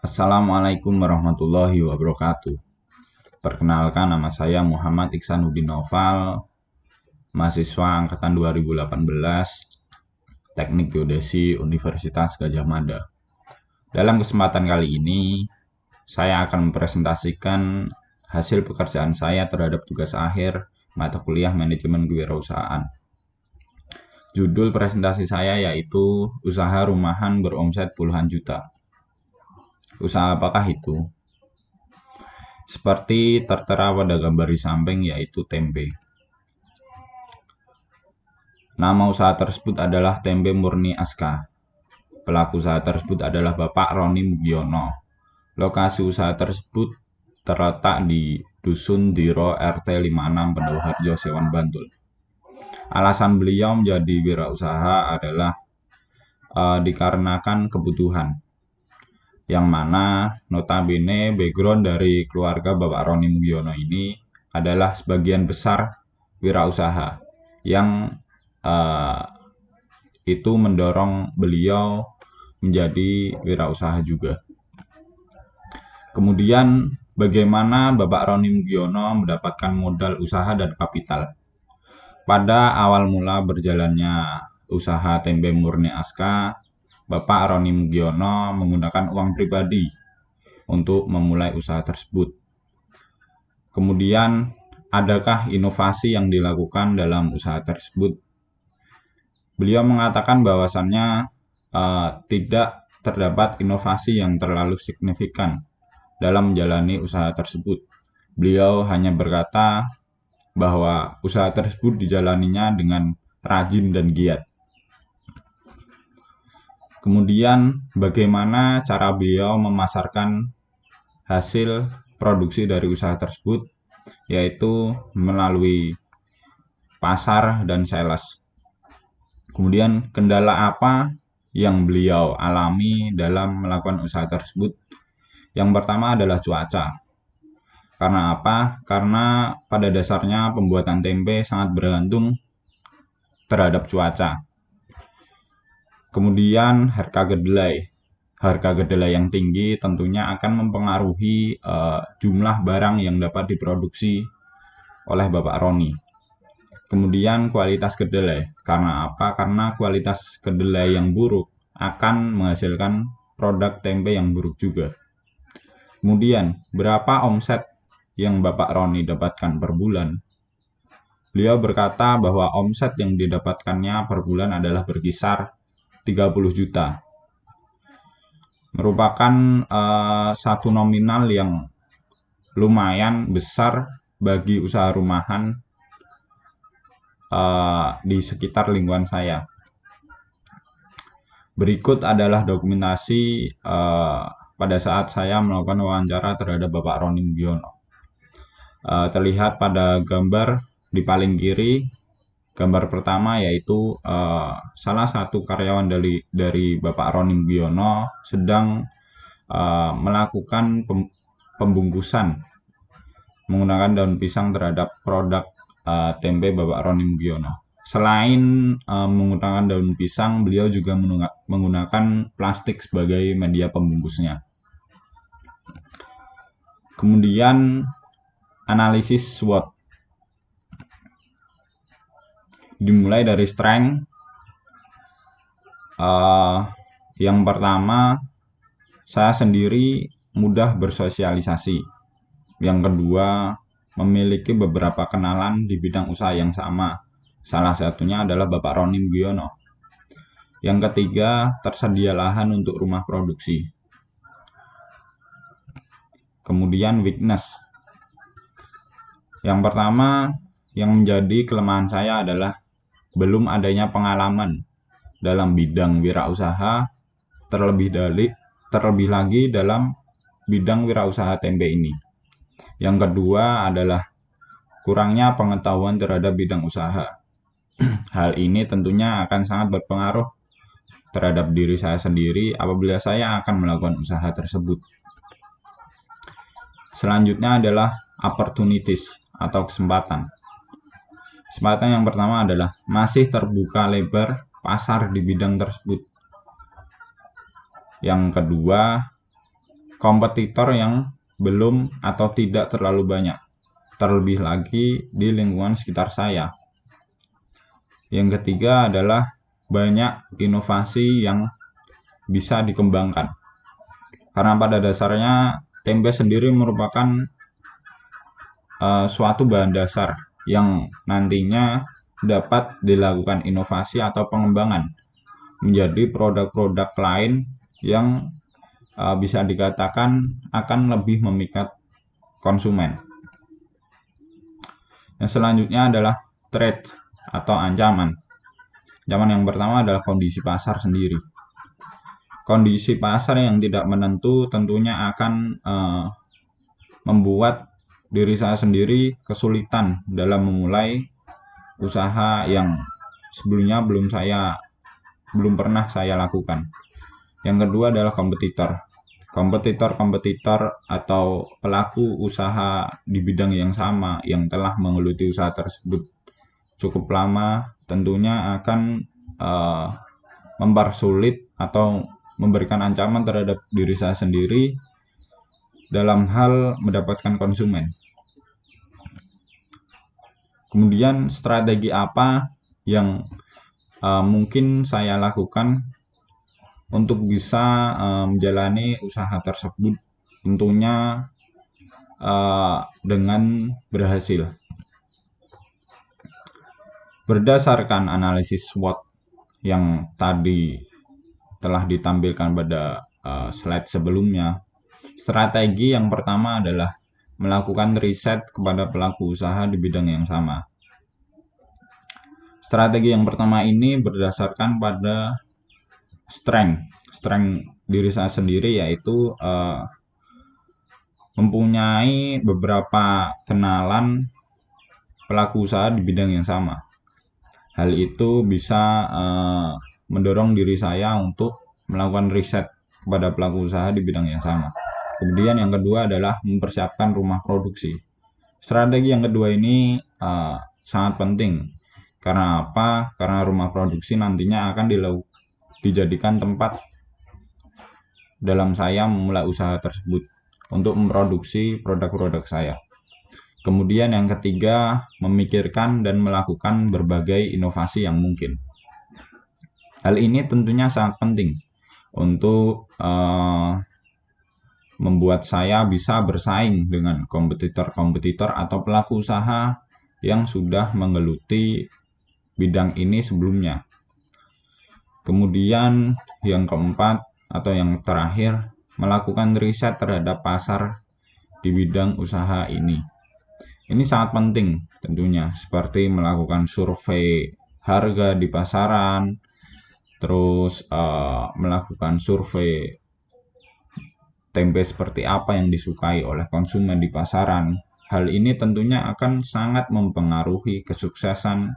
Assalamualaikum warahmatullahi wabarakatuh. Perkenalkan, nama saya Muhammad Iksanuddin Noval, mahasiswa angkatan 2018, Teknik Geodesi Universitas Gadjah Mada. Dalam kesempatan kali ini, saya akan mempresentasikan hasil pekerjaan saya terhadap tugas akhir mata kuliah Manajemen Kewirausahaan. Judul presentasi saya yaitu Usaha Rumahan Beromset Puluhan Juta. Usaha apakah itu? Seperti tertera pada gambar di samping, yaitu tempe. Nama usaha tersebut adalah Tempe Murni Aska. Pelaku usaha tersebut adalah Bapak Roni Mugiono. Lokasi usaha tersebut terletak di Dusun Diro RT 56 Pendauharjo, Sewan, Bantul. Alasan beliau menjadi wirausaha adalah dikarenakan kebutuhan, yang mana notabene background dari keluarga Bapak Roni Mugiono ini adalah sebagian besar wirausaha yang itu mendorong beliau menjadi wirausaha juga. Kemudian bagaimana Bapak Roni Mugiono mendapatkan modal usaha dan kapital? Pada awal mula berjalannya usaha Tempe Murni Aska, Bapak Roni Mugiono menggunakan uang pribadi untuk memulai usaha tersebut. Kemudian, adakah inovasi yang dilakukan dalam usaha tersebut? Beliau mengatakan bahwasannya tidak terdapat inovasi yang terlalu signifikan dalam menjalani usaha tersebut. Beliau hanya berkata bahwa usaha tersebut dijalaninya dengan rajin dan giat. Kemudian bagaimana cara beliau memasarkan hasil produksi dari usaha tersebut, yaitu melalui pasar dan sales. Kemudian kendala apa yang beliau alami dalam melakukan usaha tersebut? Yang pertama adalah cuaca. Karena apa? Karena pada dasarnya pembuatan tempe sangat bergantung terhadap cuaca. Kemudian harga kedelai. Harga kedelai yang tinggi tentunya akan mempengaruhi jumlah barang yang dapat diproduksi oleh Bapak Roni. Kemudian kualitas kedelai. Karena apa? Karena kualitas kedelai yang buruk akan menghasilkan produk tempe yang buruk juga. Kemudian berapa omset yang Bapak Roni dapatkan per bulan? Beliau berkata bahwa omset yang didapatkannya per bulan adalah berkisar 30 juta. Merupakan satu nominal yang lumayan besar bagi usaha rumahan di sekitar lingkungan saya. Berikut adalah dokumentasi pada saat saya melakukan wawancara terhadap Bapak Roni Mugiono. Terlihat pada gambar di paling kiri, gambar pertama yaitu salah satu karyawan dari Bapak Roni Mugiono sedang melakukan pembungkusan menggunakan daun pisang terhadap produk tempe Bapak Roni Mugiono. Selain menggunakan daun pisang, beliau juga menggunakan plastik sebagai media pembungkusnya. Kemudian analisis SWOT. Dimulai dari strength. Yang pertama, saya sendiri mudah bersosialisasi. Yang kedua, memiliki beberapa kenalan di bidang usaha yang sama. Salah satunya adalah Bapak Roni Mugiono. Yang ketiga, tersedia lahan untuk rumah produksi. Kemudian weakness. Yang pertama, yang menjadi kelemahan saya adalah belum adanya pengalaman dalam bidang wirausaha, terlebih lagi dalam bidang wirausaha tempe ini. Yang kedua adalah kurangnya pengetahuan terhadap bidang usaha. Hal ini tentunya akan sangat berpengaruh terhadap diri saya sendiri apabila saya akan melakukan usaha tersebut. Selanjutnya adalah opportunities atau kesempatan. Kesempatan yang pertama adalah masih terbuka lebar pasar di bidang tersebut. Yang kedua, kompetitor yang belum atau tidak terlalu banyak, terlebih lagi di lingkungan sekitar saya. Yang ketiga adalah banyak inovasi yang bisa dikembangkan. Karena pada dasarnya tempe sendiri merupakan suatu bahan dasar yang nantinya dapat dilakukan inovasi atau pengembangan menjadi produk-produk lain yang bisa dikatakan akan lebih memikat konsumen. Yang selanjutnya adalah threat atau ancaman. Ancaman yang pertama adalah kondisi pasar sendiri. Kondisi pasar yang tidak menentu tentunya akan membuat diri saya sendiri kesulitan dalam memulai usaha yang sebelumnya belum pernah saya lakukan. Yang kedua adalah kompetitor. Kompetitor atau pelaku usaha di bidang yang sama yang telah menggeluti usaha tersebut cukup lama tentunya akan mempersulit atau memberikan ancaman terhadap diri saya sendiri dalam hal mendapatkan konsumen. Kemudian strategi apa yang mungkin saya lakukan untuk bisa menjalani usaha tersebut, tentunya dengan berhasil. Berdasarkan analisis SWOT yang tadi telah ditampilkan pada slide sebelumnya, strategi yang pertama adalah melakukan riset kepada pelaku usaha di bidang yang sama. Strategi yang pertama ini berdasarkan pada strength diri saya sendiri, yaitu mempunyai beberapa kenalan pelaku usaha di bidang yang sama. Hal itu bisa mendorong diri saya untuk melakukan riset kepada pelaku usaha di bidang yang sama. Kemudian yang kedua adalah mempersiapkan rumah produksi. Strategi yang kedua ini sangat penting. Karena apa? Karena rumah produksi nantinya akan dijadikan tempat dalam saya memulai usaha tersebut untuk memproduksi produk-produk saya. Kemudian yang ketiga, memikirkan dan melakukan berbagai inovasi yang mungkin. Hal ini tentunya sangat penting untuk membuat saya bisa bersaing dengan kompetitor atau pelaku usaha yang sudah menggeluti bidang ini sebelumnya. Kemudian yang keempat atau yang terakhir, melakukan riset terhadap pasar di bidang usaha ini. Ini sangat penting tentunya, seperti melakukan survei harga di pasaran, terus melakukan survei tempe seperti apa yang disukai oleh konsumen di pasaran. Hal ini tentunya akan sangat mempengaruhi kesuksesan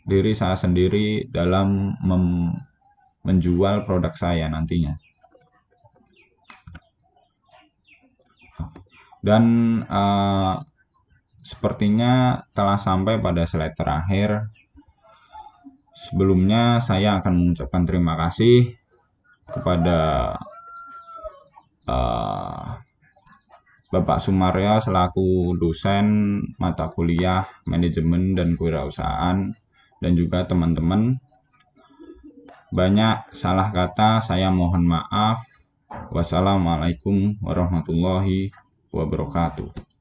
diri saya sendiri dalam menjual produk saya nantinya. Dan sepertinya telah sampai pada slide terakhir. Sebelumnya saya akan mengucapkan terima kasih kepada Bapak Sumaryo selaku dosen mata kuliah manajemen dan kewirausahaan, dan juga teman-teman. Banyak salah kata, saya mohon maaf. Wassalamualaikum warahmatullahi wabarakatuh.